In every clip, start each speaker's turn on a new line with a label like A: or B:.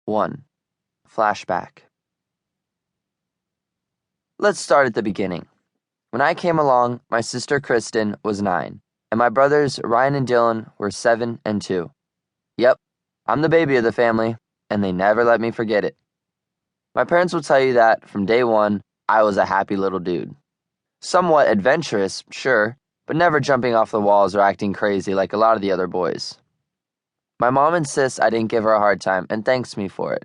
A: 1. Flashback. Let's start at the beginning. When I came along, my sister Kristen was 9, and my brothers Ryan and Dylan were 7 and 2. Yep, I'm the baby of the family, and they never let me forget it. My parents will tell you that, from day one, I was a happy little dude. Somewhat adventurous, sure, but never jumping off the walls or acting crazy like a lot of the other boys. My mom insists I didn't give her a hard time and thanks me for it.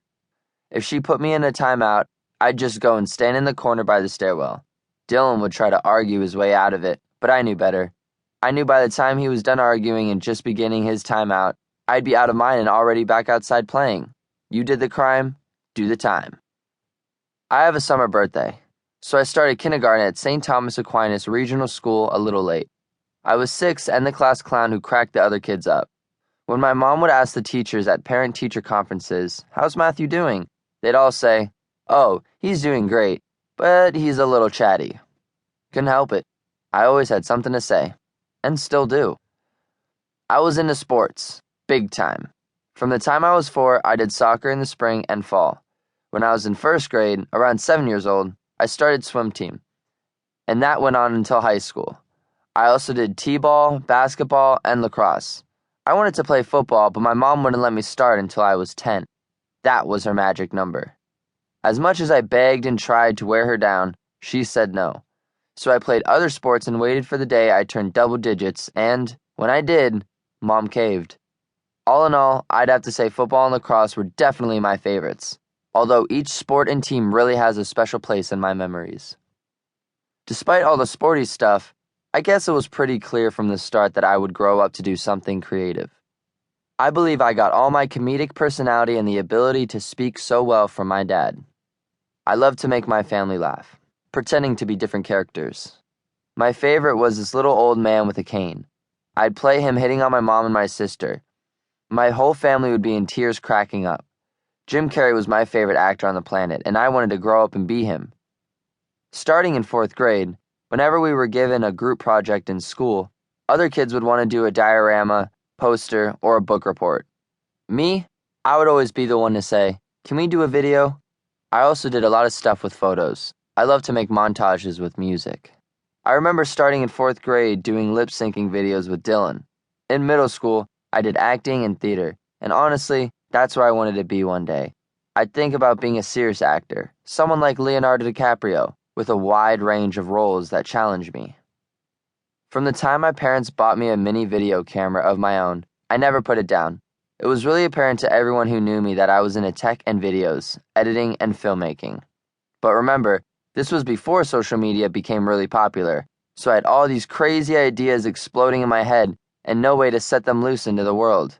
A: If she put me in a timeout, I'd just go and stand in the corner by the stairwell. Dylan would try to argue his way out of it, but I knew better. I knew by the time he was done arguing and just beginning his timeout, I'd be out of mine and already back outside playing. You did the crime, do the time. I have a summer birthday, so I started kindergarten at St. Thomas Aquinas Regional School a little late. I was 6 and the class clown who cracked the other kids up. When my mom would ask the teachers at parent-teacher conferences, "How's Matthew doing?" they'd all say, "Oh, he's doing great, but he's a little chatty." Couldn't help it. I always had something to say, and still do. I was into sports, big time. From the time I was 4, I did soccer in the spring and fall. When I was in 1st grade, around 7 years old, I started swim team, and that went on until high school. I also did t-ball, basketball, and lacrosse. I wanted to play football, but my mom wouldn't let me start until I was 10. That was her magic number. As much as I begged and tried to wear her down, she said no. So I played other sports and waited for the day I turned double digits, and, when I did, Mom caved. All in all, I'd have to say football and lacrosse were definitely my favorites, although each sport and team really has a special place in my memories. Despite all the sporty stuff, I guess it was pretty clear from the start that I would grow up to do something creative. I believe I got all my comedic personality and the ability to speak so well from my dad. I loved to make my family laugh, pretending to be different characters. My favorite was this little old man with a cane. I'd play him hitting on my mom and my sister. My whole family would be in tears cracking up. Jim Carrey was my favorite actor on the planet, and I wanted to grow up and be him. Starting in 4th grade, whenever we were given a group project in school, other kids would want to do a diorama, poster, or a book report. Me, I would always be the one to say, "Can we do a video?" I also did a lot of stuff with photos. I love to make montages with music. I remember starting in 4th grade doing lip-syncing videos with Dylan. In middle school, I did acting and theater, and honestly, that's where I wanted to be one day. I'd think about being a serious actor, someone like Leonardo DiCaprio, with a wide range of roles that challenged me. From the time my parents bought me a mini video camera of my own, I never put it down. It was really apparent to everyone who knew me that I was into tech and videos, editing and filmmaking. But remember, this was before social media became really popular, so I had all these crazy ideas exploding in my head and no way to set them loose into the world.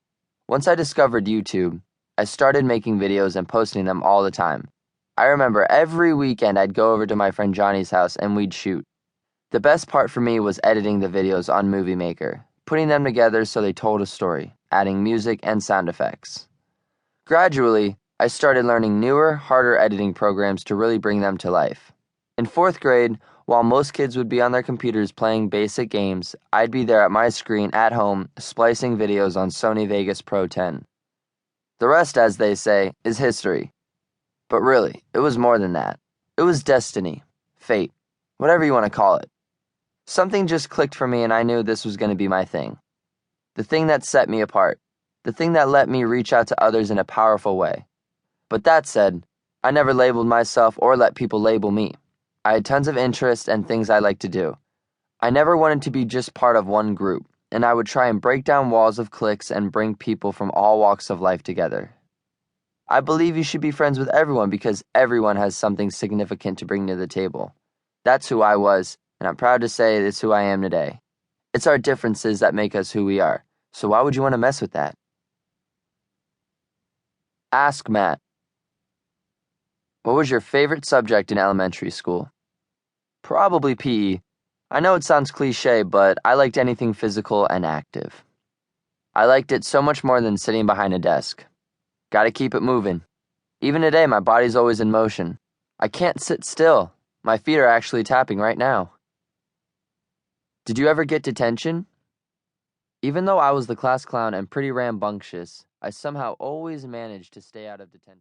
A: Once I discovered YouTube, I started making videos and posting them all the time. I remember every weekend I'd go over to my friend Johnny's house and we'd shoot. The best part for me was editing the videos on Movie Maker, putting them together so they told a story, adding music and sound effects. Gradually, I started learning newer, harder editing programs to really bring them to life. In 4th grade, while most kids would be on their computers playing basic games, I'd be there at my screen at home splicing videos on Sony Vegas Pro 10. The rest, as they say, is history. But really, it was more than that. It was destiny, fate, whatever you want to call it. Something just clicked for me and I knew this was going to be my thing. The thing that set me apart. The thing that let me reach out to others in a powerful way. But that said, I never labeled myself or let people label me. I had tons of interests and things I liked to do. I never wanted to be just part of one group, and I would try and break down walls of cliques and bring people from all walks of life together. I believe you should be friends with everyone because everyone has something significant to bring to the table. That's who I was, and I'm proud to say it's who I am today. It's our differences that make us who we are, so why would you want to mess with that? Ask Matt. What was your favorite subject in elementary school? Probably PE. I know it sounds cliche, but I liked anything physical and active. I liked it so much more than sitting behind a desk. Gotta keep it moving. Even today, my body's always in motion. I can't sit still. My feet are actually tapping right now. Did you ever get detention? Even though I was the class clown and pretty rambunctious, I somehow always managed to stay out of detention.